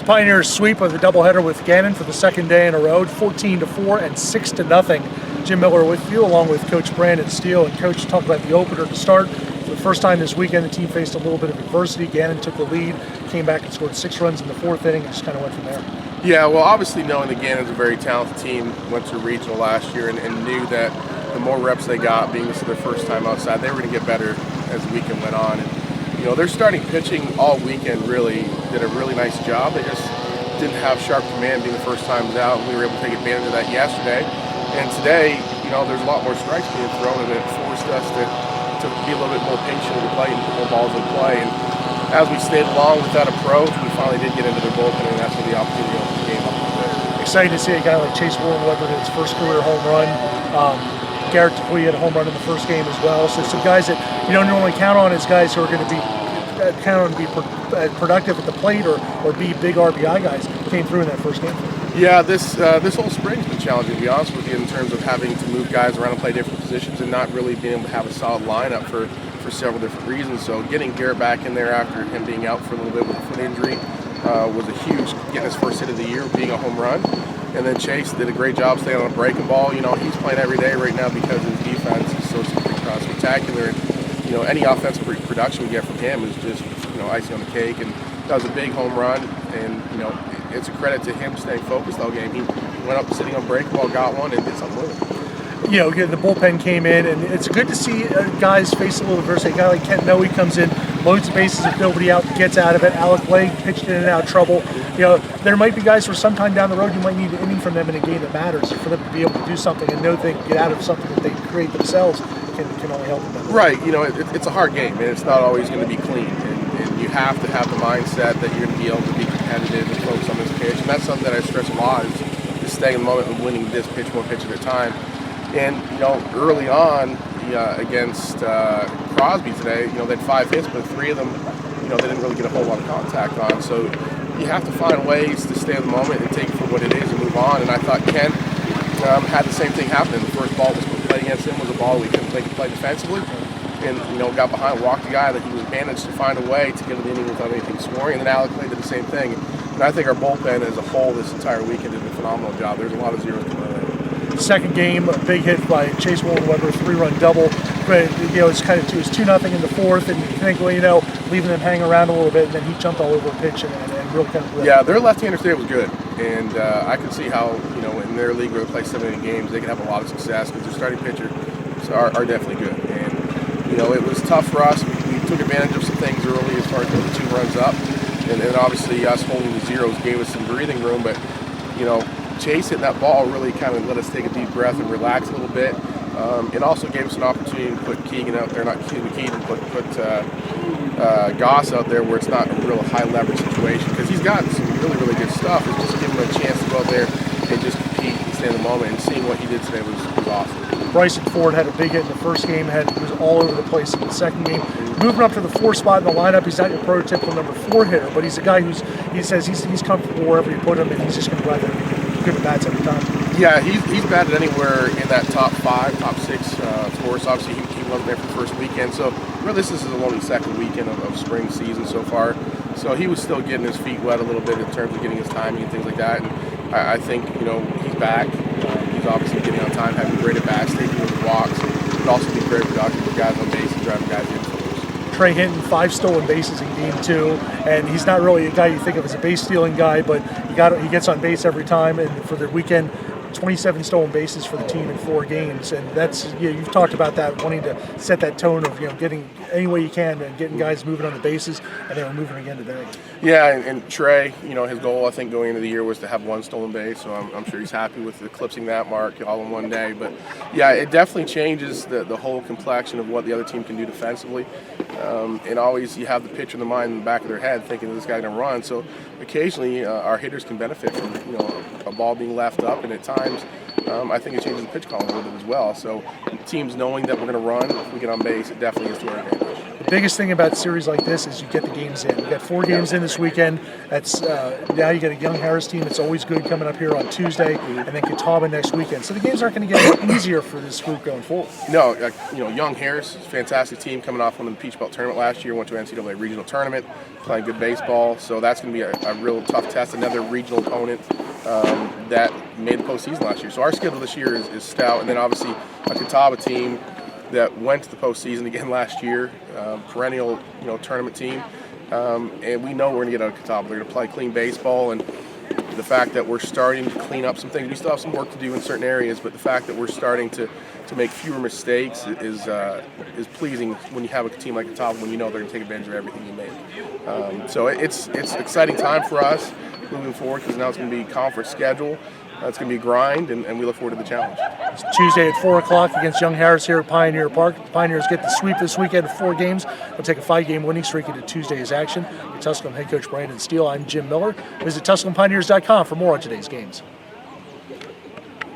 The Pioneers sweep of the doubleheader with Gannon for the second day in a row, 14-4 and 6-0. Jim Miller with you, along with Coach Brandon Steele. And Coach, talk about the opener to start. For the first time this weekend, the team faced a little bit of adversity. Gannon took the lead, came back and scored 6 runs in the fourth inning, and just kind of went from there. Yeah, well, obviously knowing that Gannon's a very talented team, went to regional last year and knew that the more reps they got, being this is their first time outside, they were going to get better as the weekend went on. And, you know, their starting pitching all weekend really did a really nice job. They just didn't have sharp command being the first time out, and we were able to take advantage of that yesterday. And today, you know, there's a lot more strikes being thrown, and it forced us to be a little bit more patient with the plate and put more balls in play. And as we stayed along with that approach, we finally did get into their bullpen, and that's when the opportunity opened the game up a bit. Excited to see a guy like Chase Willenweber hit his first career home run. Garrett Dupuy had a home run in the first game as well. So some guys that you don't normally count on as guys who are going to be productive at the plate or be big RBI guys came through in that first game. Yeah, this whole spring's been challenging, to be honest with you, in terms of having to move guys around and play different positions and not really being able to have a solid lineup for several different reasons. So getting Garrett back in there after him being out for a little bit with a foot injury was a huge, getting his first hit of the year, being a home run. And then Chase did a great job staying on a breaking ball. You know, he's playing every day right now because his defense is so spectacular. And, you know, any offensive production we get from him is just, you know, icing on the cake. And that was a big home run. And, you know, it's a credit to him staying focused all game. He went up sitting on breaking ball, got one, and did something with it. You know, the bullpen came in, and it's good to see guys face a little adversity. A guy like Kent Noe comes in, loads the bases with nobody out, gets out of it. Alec Blake pitched in and out of trouble. You know, there might be guys where sometime down the road you might need an inning from them in a game that matters for them to be able to do something and know they can get out of something that they create themselves can only help them. Right. You know, it's a hard game, and it's not always going to be clean. And you have to have the mindset that you're going to be able to be competitive and focus on this pitch. And that's something that I stress a lot is staying in the moment and winning this pitch one pitch at a time. And, you know, early on against Crosby today, you know, they had 5 hits, but 3 of them, you know, they didn't really get a whole lot of contact on. So you have to find ways to stay in the moment and take it for what it is and move on. And I thought Kent had the same thing happen. The first ball was played against him was a ball we couldn't play defensively. And, you know, got behind, walked the guy that he was managed to find a way to get an inning without anything scoring. And then Alec Blake did the same thing. And I think our bullpen as a whole this entire weekend did a phenomenal job. There's a lot of zeros coming in. Second game, a big hit by Chase Willenweber, 3-run double. But, you know, it was 2-0 in the fourth, and you think, well, you know, leaving them hang around a little bit, and then he jumped all over a pitch and really kind of. Yeah, their left-hander today was good, and I can see how, you know, in their league where they play 7 inning games, they can have a lot of success because their starting pitchers are definitely good. And you know, it was tough for us. We took advantage of some things early as far as getting 2 runs up, and then obviously us holding the zeros gave us some breathing room. But you know, Chase hitting that ball really kind of let us take a deep breath and relax a little bit. It also gave us an opportunity to put Keegan out there, not Keegan, put Goss out there where it's not a real high leverage situation because he's got some really good stuff. It's just giving him a chance to go out there and just compete and stay in the moment. And seeing what he did today was awesome. Bryson Ford had a big hit in the first game, was all over the place in the second game. Moving up to the 4th spot in the lineup, he's not your prototypical number 4 hitter, but he's a guy he says he's comfortable wherever you put him, and he's just going to go out there and give it bats every time. Yeah, he's batted anywhere in that top 5, top 6 for us. Obviously, he wasn't there for the first weekend, so really this is only the second weekend of spring season so far. So he was still getting his feet wet a little bit in terms of getting his timing and things like that. And I think, you know, he's back. He's obviously getting on time, having great at bats, taking his walks, but also being very productive with guys on base and driving guys in. Trey Hinton, 5 stolen bases in game 2, and he's not really a guy you think of as a base stealing guy, but he gets on base every time. And for the weekend, 27 stolen bases for the team in 4 games, and that's, you know, you've talked about that, wanting to set that tone of, you know, getting any way you can and getting guys moving on the bases, and they were moving again today. Yeah, and Trey, you know, his goal I think going into the year was to have 1 stolen base, so I'm sure he's happy with eclipsing that mark all in one day. But yeah, it definitely changes the whole complexion of what the other team can do defensively. And always you have the pitcher in the mind in the back of their head thinking that this guy's going to run. So occasionally our hitters can benefit from, you know, a ball being left up, and at times I think it changes the pitch calling a little bit as well. So teams knowing that we're going to run, if we get on base, it definitely is to our advantage. biggest thing about a series like this is you get the games in. You got 4 games in this weekend. That's now you got a Young Harris team that's always good coming up here on Tuesday, and then Catawba next weekend. So the games aren't going to get easier for this group going forward. No, Young Harris, fantastic team coming off winning the Peach Belt tournament last year. Went to NCAA regional tournament, playing good baseball. So that's going to be a real tough test. Another regional opponent that made the postseason last year. So our schedule this year is stout, and then obviously a Catawba team that went to the postseason again last year, perennial tournament team, and we know we're going to get out of Catawba. They're going to play clean baseball, and the fact that we're starting to clean up some things, we still have some work to do in certain areas, but the fact that we're starting to make fewer mistakes is pleasing when you have a team like Catawba, when you know they're going to take advantage of everything you make. So it's an exciting time for us moving forward, because now it's going to be conference schedule. It's going to be a grind, and we look forward to the challenge. It's Tuesday at 4 o'clock against Young Harris here at Pioneer Park. The Pioneers get the sweep this weekend of 4 games. They'll take a 5-game winning streak into Tuesday's action. With Tusculum head coach Brandon Steele, I'm Jim Miller. Visit TusculumPioneers.com for more on today's games.